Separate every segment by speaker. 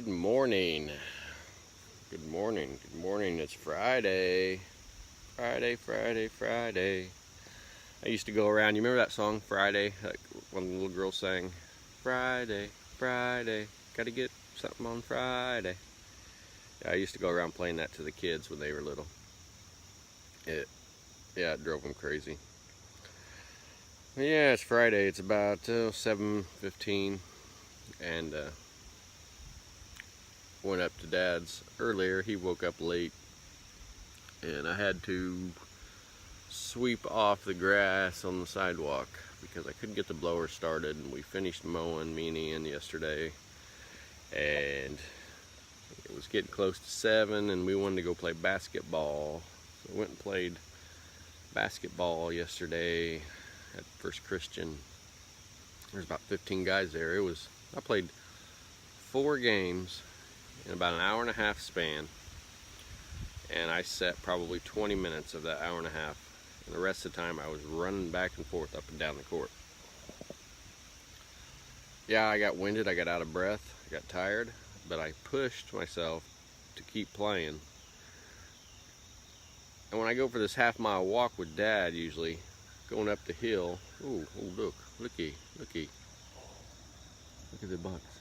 Speaker 1: morning. Good morning. Good morning. It's Friday. Friday. I used to go around. You remember that song, Friday? Like one of the little girls sang, Friday. Gotta get something on Friday. Yeah, I used to go around playing that to the kids when they were little. It drove them crazy. Yeah, it's Friday. It's about 7:15, and went up to Dad's earlier. He woke up late, and I had to sweep off the grass on the sidewalk because I couldn't get the blower started. And we finished mowing, me and Ian, yesterday, and it was getting close to 7, and we wanted to go play basketball. So we went and played basketball yesterday at First Christian. There's about 15 guys there. I played 4 games in about an hour and a half span, and I set probably 20 minutes of that hour and a half, and the rest of the time I was running back and forth up and down the court. Yeah, I got winded, I got out of breath, I got tired, but I pushed myself to keep playing. And when I go for this half-mile walk with Dad, usually going up the hill, looky, look at the bucks.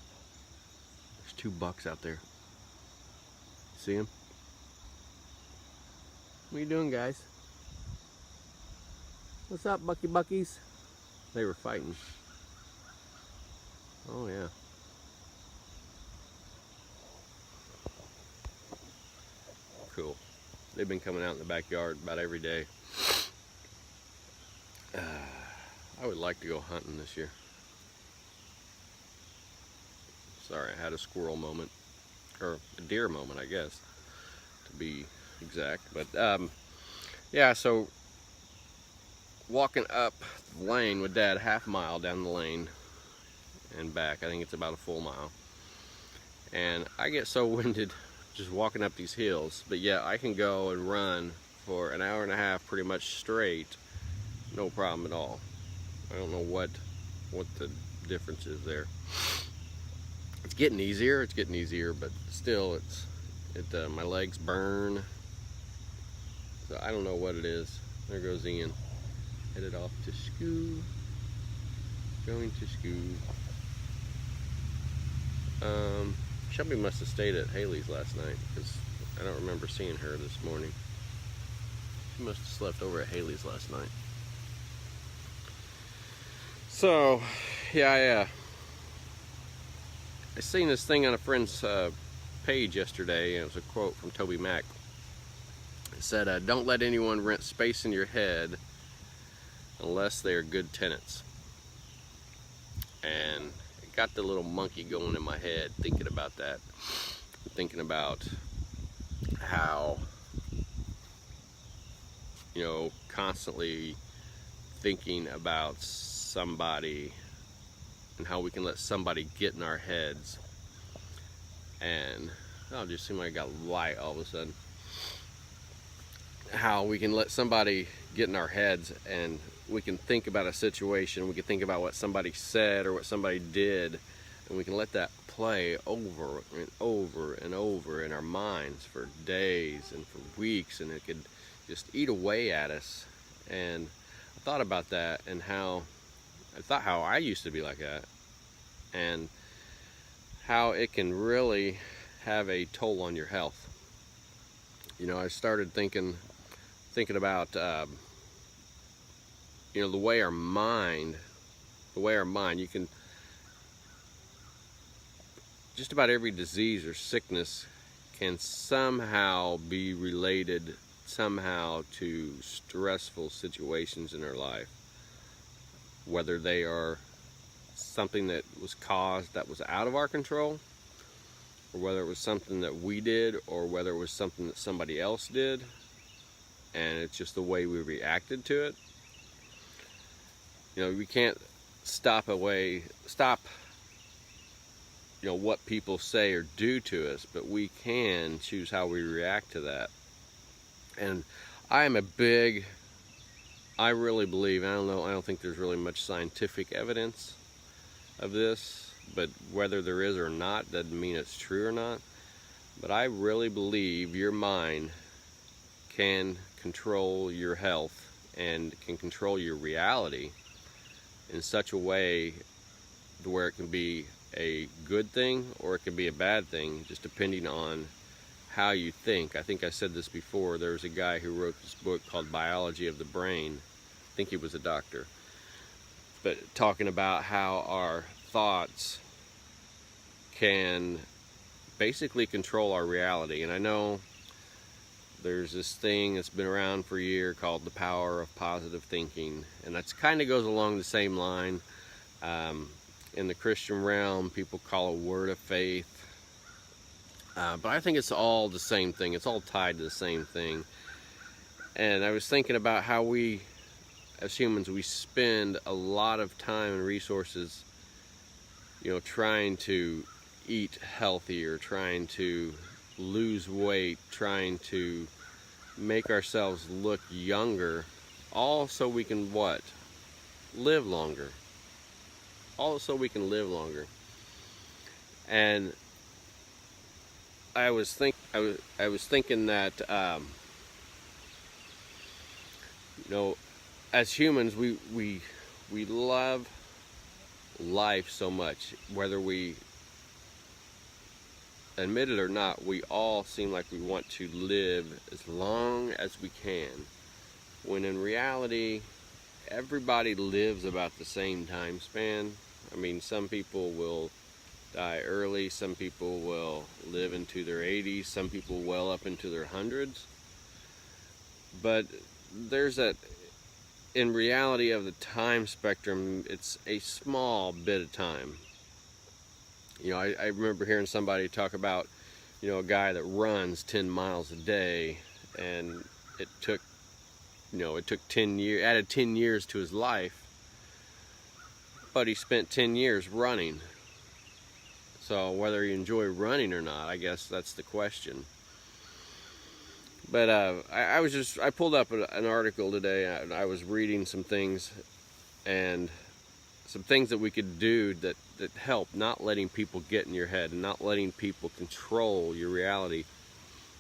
Speaker 1: There's 2 bucks out there. See them? What are you doing, guys? What's up, buckies? They were fighting. Oh yeah. Cool. They've been coming out in the backyard about every day. I would like to go hunting this year. Sorry, I had a squirrel moment, or a deer moment, I guess, to be exact. But yeah, so walking up the lane with Dad, half-mile down the lane and back. I think it's about a full mile. And I get so winded just walking up these hills, but yeah, I can go and run for an hour and a half pretty much straight, no problem at all. I don't know what the difference is there. It's getting easier, but still my legs burn. So I don't know what it is. There goes Ian, headed off to school. Going to school. Shelby must have stayed at Haley's last night because I don't remember seeing her this morning. She must have slept over at Haley's last night. So, yeah, I seen this thing on a friend's page yesterday, and it was a quote from Toby Mac. It said, don't let anyone rent space in your head unless they are good tenants. And it got the little monkey going in my head thinking about that. Thinking about how, constantly thinking about somebody and how we can let somebody get in our heads. And it just seemed like I got light all of a sudden. How we can let somebody get in our heads, and we can think about a situation, we can think about what somebody said or what somebody did, and we can let that play over and over and over in our minds for days and for weeks, and it could just eat away at us. And I thought about that and how I used to be like that, and how it can really have a toll on your health. I started thinking about the way our mind, you can, just about every disease or sickness can somehow be related to stressful situations in our life, whether they are something that was caused that was out of our control, or whether it was something that we did, or whether it was something that somebody else did, and it's just the way we reacted to it. We can't stop what people say or do to us, but we can choose how we react to that. And I really believe, I don't think there's really much scientific evidence of this, but whether there is or not doesn't mean it's true or not. But I really believe your mind can control your health and can control your reality in such a way to where it can be a good thing or it can be a bad thing, just depending on how you think. I think I said this before. There was a guy who wrote this book called Biology of the Brain. I think he was a doctor, but talking about how our thoughts can basically control our reality. And I know there's this thing that's been around for a year called the power of positive thinking, and that's kind of goes along the same line. In the Christian realm, people call it word of faith, but I think it's all the same thing. It's all tied to the same thing. And I was thinking about how we, as humans, we spend a lot of time and resources, trying to eat healthier, trying to lose weight, trying to make ourselves look younger, all so we can what? Live longer. All so we can live longer. And I was thinking that as humans we love life so much, whether we admit it or not. We all seem like we want to live as long as we can, when in reality everybody lives about the same time span. I mean, some people will die early, some people will live into their 80s, some people well up into their hundreds. But there's that, in reality of the time spectrum, it's a small bit of time. I remember hearing somebody talk about, a guy that runs 10 miles a day, and it took 10 years, added 10 years to his life, but he spent 10 years running. So whether you enjoy running or not, I guess that's the question. But I pulled up an article today, and I was reading some things, and some things that we could do that help not letting people get in your head and not letting people control your reality.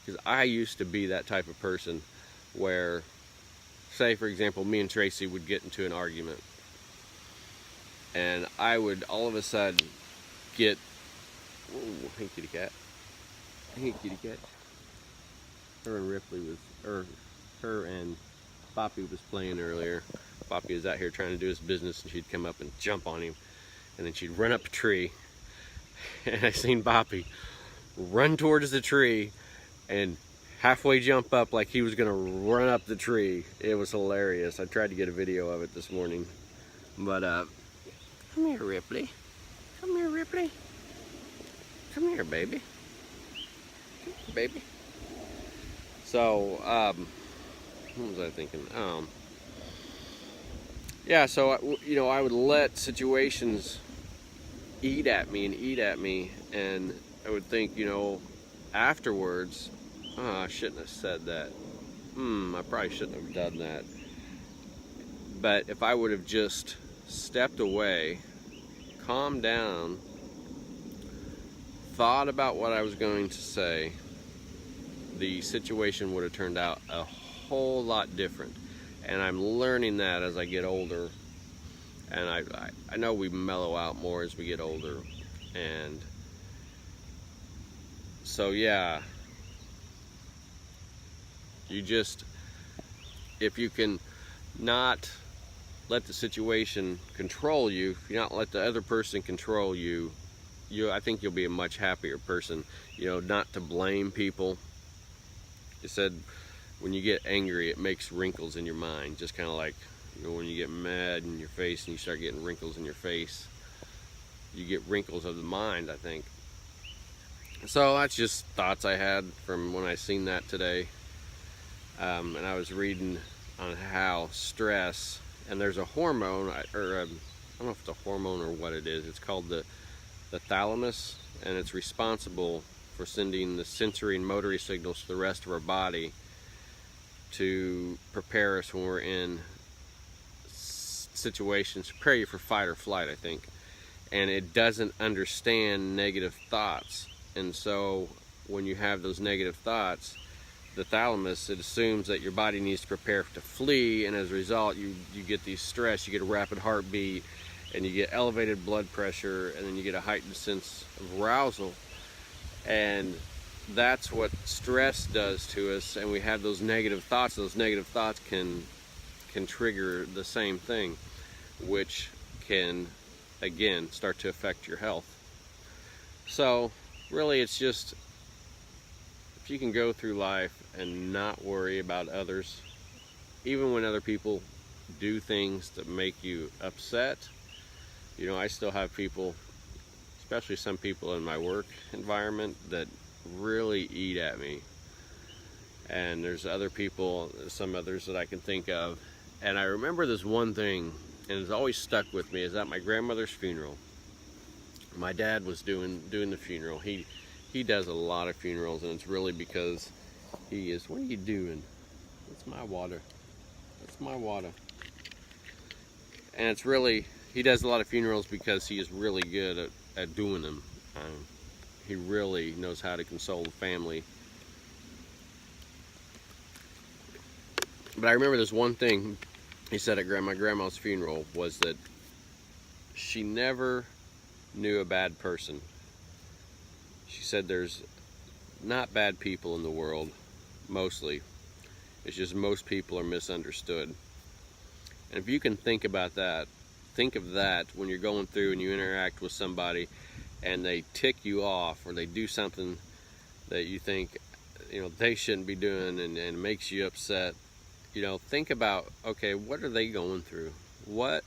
Speaker 1: Because I used to be that type of person where, say for example, me and Tracy would get into an argument, and I would all of a sudden get, whoa, hey kitty cat, hey kitty cat. Her and Ripley her and Boppy was playing earlier. Boppy was out here trying to do his business, and she'd come up and jump on him, and then she'd run up a tree, and I seen Boppy run towards the tree and halfway jump up like he was gonna run up the tree. It was hilarious. I tried to get a video of it this morning, but come here, Ripley. Come here, Ripley. Come here, baby. Come here, baby. So, what was I thinking? Yeah, so, I would let situations eat at me, and I would think, afterwards, oh, I shouldn't have said that. I probably shouldn't have done that. But if I would have just stepped away, calmed down, thought about what I was going to say, the situation would have turned out a whole lot different. And I'm learning that as I get older, and I know we mellow out more as we get older. And so yeah, if you can not let the situation control you, if you not let the other person control you, I think you'll be a much happier person. Not to blame people. It said when you get angry, it makes wrinkles in your mind, just kind of like when you get mad in your face and you start getting wrinkles in your face, you get wrinkles of the mind, I think. So that's just thoughts I had from when I seen that today. And I was reading on how stress, and there's a hormone, I don't know if it's a hormone or what it is. It's called the thalamus, and it's responsible for sending the sensory and motory signals to the rest of our body to prepare us when we're in situations, prepare you for fight or flight, I think. and it doesn't understand negative thoughts. And so when you have those negative thoughts, the thalamus, it assumes that your body needs to prepare to flee, and as a result you get these stress, you get a rapid heartbeat, and you get elevated blood pressure, and then you get a heightened sense of arousal. And that's what stress does to us. And we have those negative thoughts. Those negative thoughts can trigger the same thing, which can again start to affect your health. So really, it's just, if you can go through life and not worry about others, even when other people do things that make you upset. You know, I still have people, especially some people in my work environment, that really eat at me. And there's other people, some others that I can think of. And I remember this one thing, and it's always stuck with me, is at my grandmother's funeral. My dad was doing the funeral. He does a lot of funerals, and it's really because he is, what are you doing? That's my water. That's my water. And it's really, he does a lot of funerals because he is really good at doing them. He really knows how to console the family. But I remember this one thing he said at my grandma's funeral, was that she never knew a bad person. She said there's not bad people in the world, mostly. It's just most people are misunderstood. And if you can think about that, think of that when you're going through and you interact with somebody and they tick you off, or they do something that you think, you know, they shouldn't be doing, and makes you upset. You know, think about, okay, what are they going through? What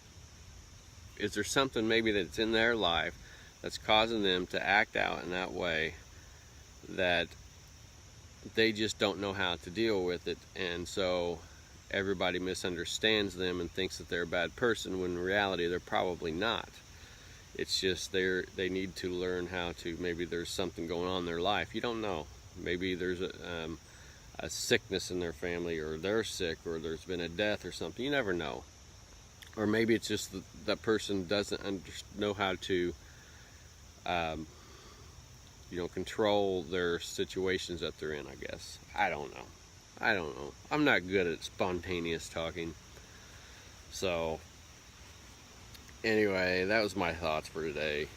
Speaker 1: is there, something maybe that's in their life that's causing them to act out in that way, that they just don't know how to deal with it, and so everybody misunderstands them and thinks that they're a bad person, when in reality they're probably not. It's just they need to learn how to, maybe there's something going on in their life. You don't know. Maybe there's a sickness in their family, or they're sick, or there's been a death or something. You never know. Or maybe it's just that person doesn't know how to you know, control their situations that they're in, I guess. I don't know. I'm not good at spontaneous talking. So anyway, that was my thoughts for today.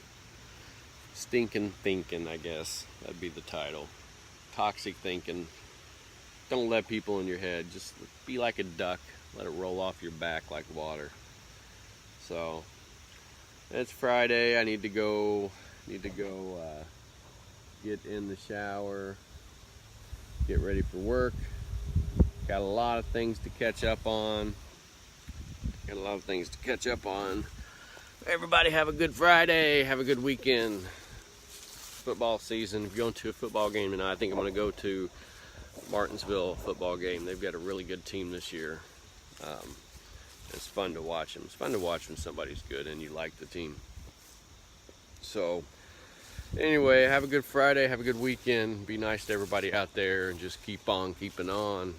Speaker 1: Stinking thinking, I guess that'd be the title. Toxic thinking. Don't let people in your head. Just be like a duck. Let it roll off your back like water. So it's Friday. I need to go get in the shower, get ready for work. Got a lot of things to catch up on. Everybody have a good Friday. Have a good weekend. Football season. If you're going to a football game tonight, I think I'm going to go to Martinsville football game. They've got a really good team this year. It's fun to watch them. It's fun to watch when somebody's good and you like the team. So anyway, have a good Friday, have a good weekend. Be nice to everybody out there, and just keep on keeping on.